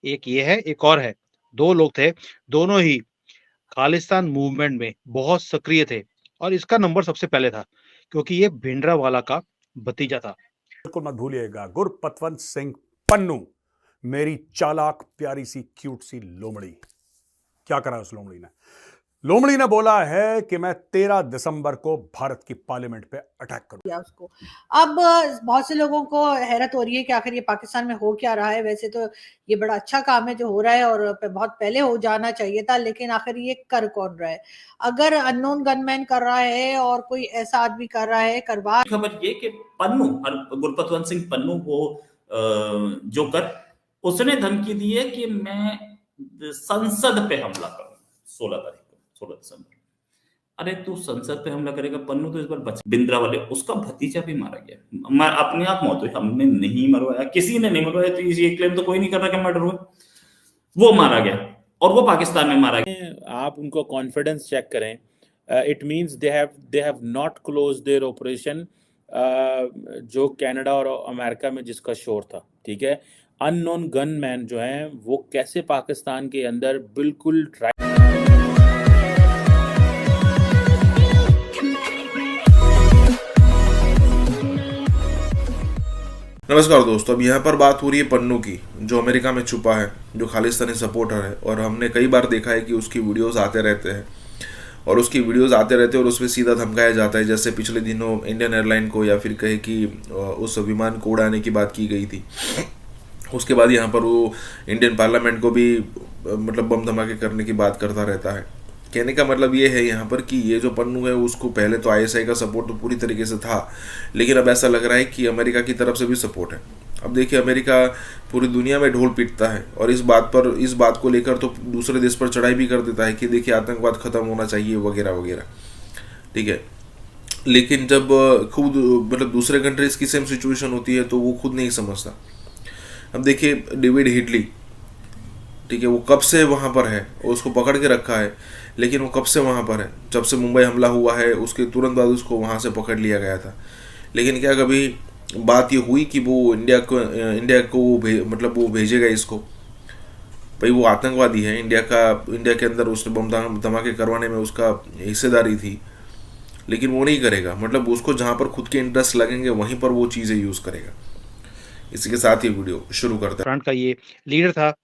एक ये है, एक और है। 2 लोग थे, दोनों ही खालिस्तान मूवमेंट में बहुत सक्रिय थे और इसका नंबर सबसे पहले था, क्योंकि ये भिंडरावाला का भतीजा था। बिल्कुल मत भूलिएगा, गुरपतवंत सिंह पन्नू, मेरी चालाक प्यारी सी क्यूट सी लोमड़ी। क्या करा उस लोमड़ी ने? लोमड़ी ने बोला है कि मैं 13 दिसंबर को भारत की पार्लियामेंट पे अटैक करूंगा। किया उसको। अब बहुत से लोगों को हैरत हो रही है कि आखिर ये पाकिस्तान में हो क्या रहा है। वैसे तो ये बड़ा अच्छा काम है जो हो रहा है और बहुत पहले हो जाना चाहिए था, लेकिन आखिर ये कर कौन रहा है? अगर अननोन गनमैन कर रहा है और कोई ऐसा आदमी कर रहा है, करवा खबर ये कि पन्नू और गुरपतवंत सिंह पन्नू वो जोकर, उसने धमकी दी है कि मैं संसद पे हमला करूंगा 16 तारीख को, 16 दिसंबर। अरे तू संसद पे हमला करेगा पन्नू, तो इस बार बच बिंद्रा वाले उसका भतीजा भी मारा गया। मैं अपने आप मौत हुई, हमने नहीं मरवाया, किसी ने नहीं मरवाया, तो ये क्लेम तो कोई नहीं कर रहा कि मर्डर हुआ। वो मारा गया और वो पाकिस्तान में मारा गया। आप उनको कॉन्फिडेंस चेक करें। It means they have not close their operation, जो कनाडा और अमेरिका में जिसका शोर था, ठीक है। अननोन गनमैन जो हैं वो कैसे पाकिस्तान के अंदर बिल्कुल नमस्कार दोस्तों, अब यहाँ पर बात हो रही है पन्नू की, जो अमेरिका में छुपा है, जो खालिस्तानी सपोर्टर है। और हमने कई बार देखा है कि उसकी वीडियोस आते रहते हैं और उसमें सीधा धमकाया जाता है। जैसे पिछले दिनों इंडियन एयरलाइन को, या फिर कहे कि उस विमान को उड़ाने की बात की गई थी। उसके बाद यहाँ पर वो इंडियन पार्लियामेंट को भी मतलब बम धमाके करने की बात करता रहता है। कहने का मतलब ये है यहाँ पर कि ये जो पन्नू है उसको पहले तो आईएसआई का सपोर्ट तो पूरी तरीके से था, लेकिन अब ऐसा लग रहा है कि अमेरिका की तरफ से भी सपोर्ट है। अब देखिए, अमेरिका पूरी दुनिया में ढोल पीटता है और इस बात को लेकर तो दूसरे देश पर चढ़ाई भी कर देता है कि देखिए आतंकवाद खत्म होना चाहिए वगैरह वगैरह, ठीक है। लेकिन जब खुद मतलब दूसरे कंट्रीज की सेम सिचुएशन होती है तो वो खुद नहीं समझता। अब देखिए डेविड हिडली, ठीक है, वो कब से वहाँ पर है, उसको पकड़ के रखा है, लेकिन वो कब से वहाँ पर है? जब से मुंबई हमला हुआ है उसके तुरंत बाद उसको वहाँ से पकड़ लिया गया था। लेकिन क्या कभी बात ये हुई कि वो इंडिया को मतलब वो भेजेगा इसको? भाई वो आतंकवादी है, इंडिया के अंदर उसने बम धमाके करवाने में उसका हिस्सेदारी थी, लेकिन वो नहीं करेगा। मतलब उसको जहाँ पर खुद के इंटरेस्ट लगेंगे वहीं पर वो चीज़ें यूज़ करेगा। इसी के साथ ही वीडियो शुरू करते हैं। फ्रंट का ये लीडर था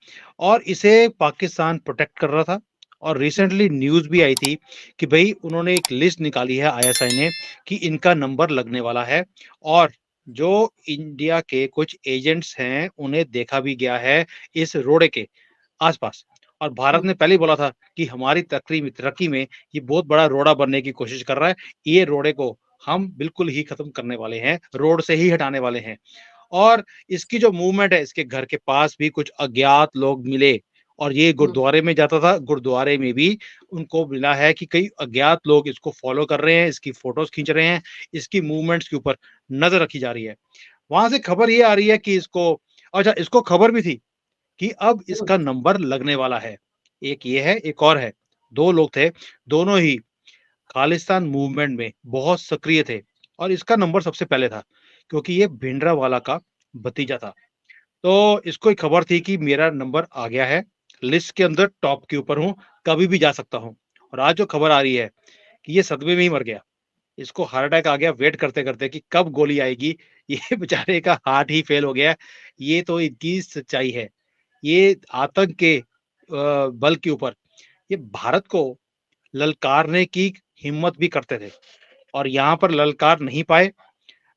और इसे पाकिस्तान प्रोटेक्ट कर रहा था। और रिसेंटली न्यूज़ भी आई थी कि भई उन्होंने एक लिस्ट निकाली है आईएसआई ने कि इनका नंबर लगने वाला है और जो इंडिया के कुछ एजेंट्स हैं, उन्हें देखा भी गया है इस रोड़े के आस-पास। और भारत ने पहले ही बोला था कि हमारी तरक्की में ये बहुत बड़ा रोड़ा बनने की कोशिश कर रहा है। ये रोड़े को हम बिल्कुल ही खत्म करने वाले हैं, रोड से ही हटाने वाले हैं। और इसकी जो मूवमेंट है, इसके घर के पास भी कुछ अज्ञात लोग मिले और ये गुरुद्वारे में जाता था। गुरुद्वारे में भी उनको मिला है कि कई अज्ञात लोग इसको फॉलो कर रहे हैं, इसकी फोटोज़ खींच रहे हैं, इसकी मूवमेंट्स के ऊपर नज़र रखी जा रही है। वहाँ से खबर ये आ रही है कि इसको खबर भी थी कि अब इसका नंबर लगने वाला है। एक ये है, एक और है। 2 लोग थे, दोनों ही खालिस्तान मूवमेंट में बहुत सक्रिय थे और इसका नंबर सबसे पहले था, क्योंकि ये भिंडरावाला का भतीजा था। तो इसको एक खबर थी कि मेरा नंबर आ गया है, लिस्ट के अंदर टॉप के ऊपर हूँ, कभी भी जा सकता हूँ। और आज जो खबर आ रही है कि ये सदमे में ही मर गया। इसको हार्ट अटैक आ गया वेट करते-करते कि कब गोली आएगी। ये बेचारे का हार्ट ही फेल हो गया। ये तो इनकी सच्चाई है। ये आतंक के बल के ऊपर ये भारत को ललकारने की हिम्मत भी करते थे और यहाँ पर ललकार नहीं पाए।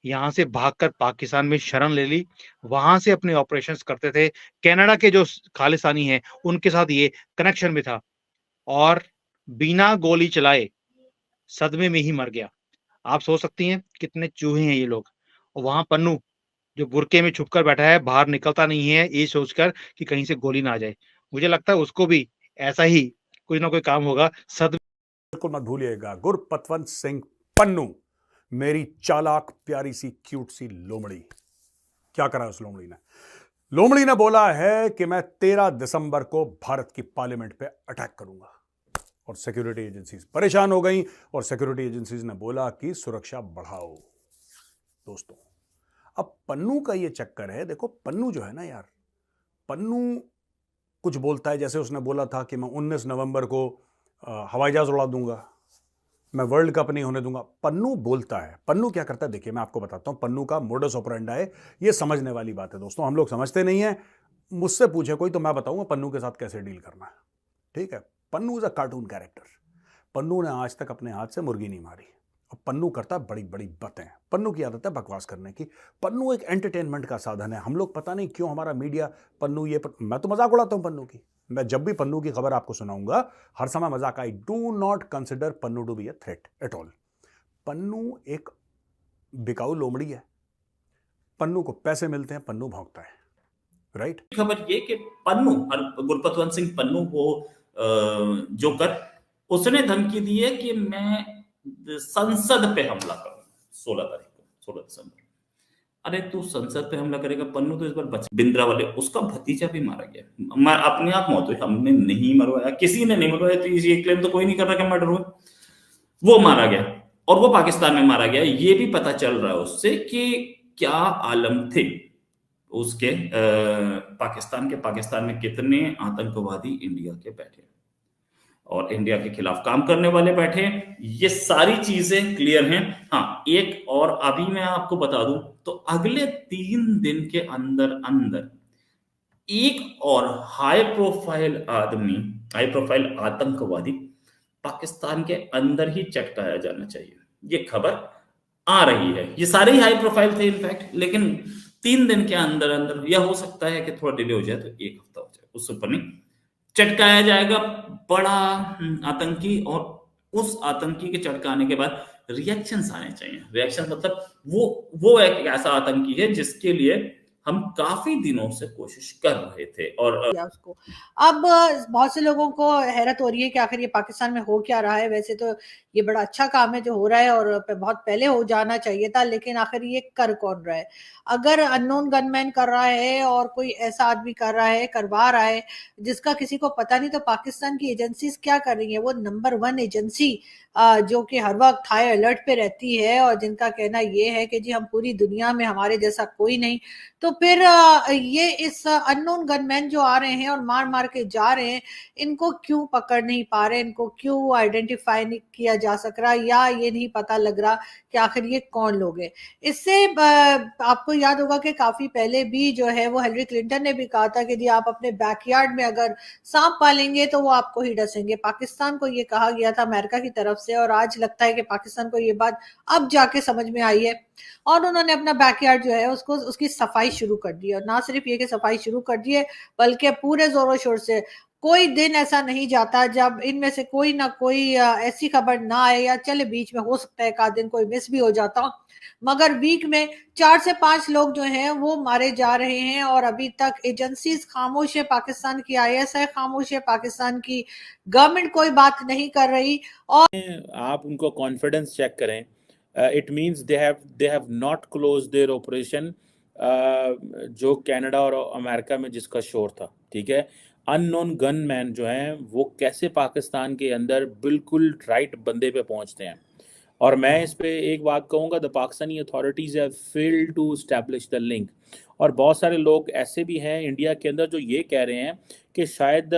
यहाँ से भागकर पाकिस्तान में शरण ले ली, वहाँ से अपने ऑपरेशंस करते थे। कनाडा के जो खालिस्तानी हैं, उनके साथ ये कनेक्शन भी था और बिना गोली चलाए सदमे में ही मर गया। आप सोच सकती हैं कितने चूहे हैं ये लोग। और वहाँ पन्नू जो बुर्के में छुपकर बैठा है, बाहर निकलता नहीं है ये सोचकर कि कहीं से गोली ना आ जाए। मुझे लगता है उसको भी ऐसा ही कोई ना कोई काम होगा। बिल्कुल मत भूलिएगा, गुरपतवंत सिंह पन्नू, मेरी चालाक प्यारी सी क्यूट सी लोमड़ी। क्या करा उस लोमड़ी ने? लोमड़ी ने बोला है कि मैं 13 दिसंबर को भारत की पार्लियामेंट पे अटैक करूंगा। और सिक्योरिटी एजेंसीज परेशान हो गई और सिक्योरिटी एजेंसीज ने बोला कि सुरक्षा बढ़ाओ। दोस्तों, अब पन्नू का ये चक्कर है। देखो, पन्नू जो है ना यार, पन्नू कुछ बोलता है, जैसे उसने बोला था कि मैं 19 नवंबर को हवाई जहाज उड़ा दूंगा, मैं वर्ल्ड कप नहीं होने दूंगा। पन्नू बोलता है, पन्नू क्या करता है, देखिए मैं आपको बताता हूं पन्नू का मोडस ऑपरेंडा है। ये समझने वाली बात है दोस्तों, हम लोग समझते नहीं है। मुझसे पूछे कोई तो मैं बताऊंगा पन्नू के साथ कैसे डील करना है, ठीक है। Pannu is a cartoon character. Pannu ने आज तक अपने हाथ से मुर्गी नहीं मारी और पन्नू करता है बड़ी बड़ी बातें। पन्नू की आदत है बकवास करने की। पन्नू एक एंटरटेनमेंट का साधन है। हम लोग पता नहीं क्यों हमारा मीडिया पन्नू मैं तो मजाक उड़ाता हूं पन्नू की। मैं जब भी पन्नू की खबर आपको सुनाऊंगा हर समय मजाक। I do not consider Pannu to be a threat at all. Pannu एक बिकाऊ लोमड़ी है। पन्नू को पैसे मिलते हैं, पन्नू भौंकता है, राइट। खबर ये कि पन्नू गुरपतवंत सिंह पन्नू वो जोकर, उसने धमकी दी है कि मैं संसद पे हमला करूंगा 16 तारीख को, 16 दिसंबर। अरे तू संसद पे हमला करेगा? पन्नू तो इस बार बच बिंद्रा वाले, उसका भतीजा भी मारा गया। मैं अपने आप मौत हुई, हमने नहीं मरवाया, किसी ने नहीं मरवाया, तो ये क्लेम तो कोई नहीं कर रहा कि मर्डर हुआ। वो मारा गया और वो पाकिस्तान में मारा गया। ये भी पता चल रहा है उससे कि क्या आलम थे उसके पाकिस्तान में कितने आतंकवादी इंडिया के बैठे और इंडिया के खिलाफ काम करने वाले बैठे। ये सारी चीजें क्लियर हैं। हाँ, एक और अभी मैं आपको बता दूं तो अगले 3 दिन के अंदर अंदर एक और हाई प्रोफाइल आतंकवादी पाकिस्तान के अंदर ही चटकाया जाना चाहिए। ये खबर आ रही है। ये सारे ही हाई प्रोफाइल थे इनफैक्ट, लेकिन 3 दिन के अंदर अंदर, या हो सकता है कि थोड़ा डिले हो जाए तो 1 हफ्ता हो जाए, उससे ऊपर नहीं, चटकाया जाएगा बड़ा आतंकी। और उस आतंकी के चटकाने के बाद रिएक्शंस आने चाहिए। रिएक्शन मतलब वो एक ऐसा आतंकी है जिसके लिए हम काफी दिनों से कोशिश कर रहे थे। और उसको अब बहुत से लोगों को हैरत हो रही है कि आखिर ये पाकिस्तान में हो क्या रहा है। वैसे तो ये बड़ा अच्छा काम है जो हो रहा है और बहुत पहले हो जाना चाहिए था, लेकिन आखिर ये कर कौन रहा है? अगर अननोन गनमैन कर रहा है और कोई ऐसा आदमी कर रहा है, करवा रहा है जिसका किसी को पता नहीं, तो पाकिस्तान की एजेंसीज क्या कर रही है? वो नंबर 1 एजेंसी जो कि हर वक्त हाई अलर्ट पे रहती है और जिनका कहना ये है कि जी हम पूरी दुनिया में हमारे जैसा कोई नहीं। तो फिर ये इस अननोन गनमैन जो आ रहे हैं और मार मार के जा रहे हैं, इनको क्यों पकड़ नहीं पा रहे? इनको क्यों आइडेंटिफाई नहीं किया जा सक रहा, या ये नहीं पता लग रहा कि आखिर ये कौन लोग हैं? इससे आपको याद होगा कि काफी पहले भी जो है वो हिलरी क्लिंटन ने भी कहा था कि जी आप अपने बैकयार्ड में अगर सांप पालेंगे तो वो आपको ही डसेंगे। पाकिस्तान को ये कहा गया था अमेरिका की तरफ से, और आज लगता है कि पाकिस्तान को ये बात अब जाके समझ में आई है और उन्होंने अपना बैकयार्ड जो है उसकी सफाई शुरू कर दी। और ना सिर्फ ये कि सफाई शुरू कर दी है, बल्कि पूरे जोरों शोर से। कोई दिन ऐसा नहीं जाता जब इनमें से कोई ना कोई ऐसी खबर ना आए, या चले बीच में हो सकता है एक आध दिन कोई मिस भी हो जाता, मगर वीक में 4 से 5 लोग जो हैं वो मारे जा रहे हैं। और अभी तक एजेंसीज खामोश है, पाकिस्तान की ISI खामोश है, पाकिस्तान की गवर्नमेंट कोई बात नहीं कर रही। और आप उनको कॉन्फिडेंस चेक करें। It means they have not close their operation, जो कनाडा और अमेरिका में जिसका शोर था, ठीक है। अननोन गनमैन जो हैं वो कैसे पाकिस्तान के अंदर बिल्कुल राइट बंदे पे पहुंचते हैं। और मैं इस पे एक बात कहूँगा, the Pakistani authorities have failed to establish the link. और बहुत सारे लोग ऐसे भी हैं इंडिया के अंदर जो ये कह रहे हैं कि शायद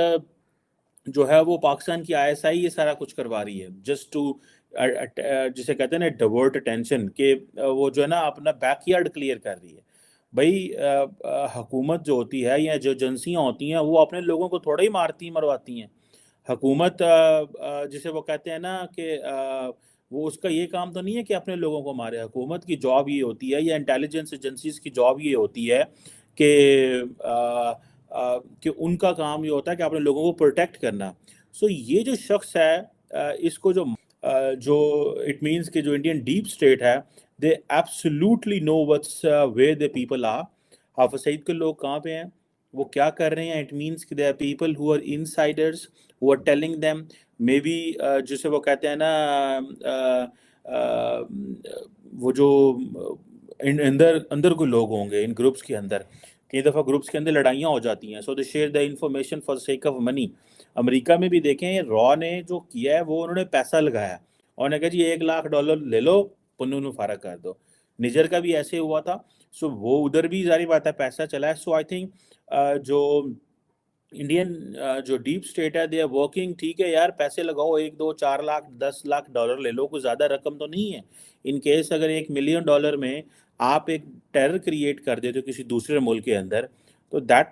जो है वो पाकिस्तान की ISI ये सारा कुछ करवा रही है, जस्ट टू जिसे कहते हैं ना डाइवर्ट अटेंशन, के वो जो है ना अपना बैकयार्ड क्लियर कर रही है। भाई हुकूमत जो होती है या जो एजेंसियाँ होती हैं वो अपने लोगों को थोड़ा ही मारती मरवाती हैं। हुकूमत जिसे वो कहते हैं ना कि वो उसका ये काम तो नहीं है कि अपने लोगों को मारे। हुकूमत की जॉब ये होती है, या इंटेलिजेंस एजेंसीज की जॉब ये होती है कि उनका काम ये होता है कि अपने लोगों को प्रोटेक्ट करना। सो ये जो शख्स है इसको जो इट मीन्स कि जो इंडियन डीप स्टेट है, they absolutely know what's where the people are. Hafiz Saeed के लोग कहाँ पे हैं, वो क्या कर रहे हैं। इट मीन्स कि they are people who are insiders who are telling them, maybe जिसे वो कहते हैं ना वो जो अंदर कोई लोग होंगे इन ग्रुप्स के अंदर। कई दफ़ा ग्रुप्स के अंदर लड़ाइयाँ हो जाती हैं, so they share the information for sake of money. America में भी देखें, रॉ ने जो किया है वो उन्होंने पैसा लगाया और उन्होंने कहा जी $1 लाख ले लो, पन्नू फारग कर दो। निजर का भी ऐसे हुआ था। सो वो उधर भी जारी बात है पैसा चला है। सो आई थिंक जो इंडियन जो डीप स्टेट है दे आर वर्किंग, ठीक है यार, पैसे लगाओ 1 2 4 लाख 10 लाख डॉलर ले लो, कोई ज़्यादा रकम तो नहीं है। इन केस अगर $1 मिलियन में आप एक टेरर क्रिएट कर देते हो किसी दूसरे मुल्क के अंदर, तो दैट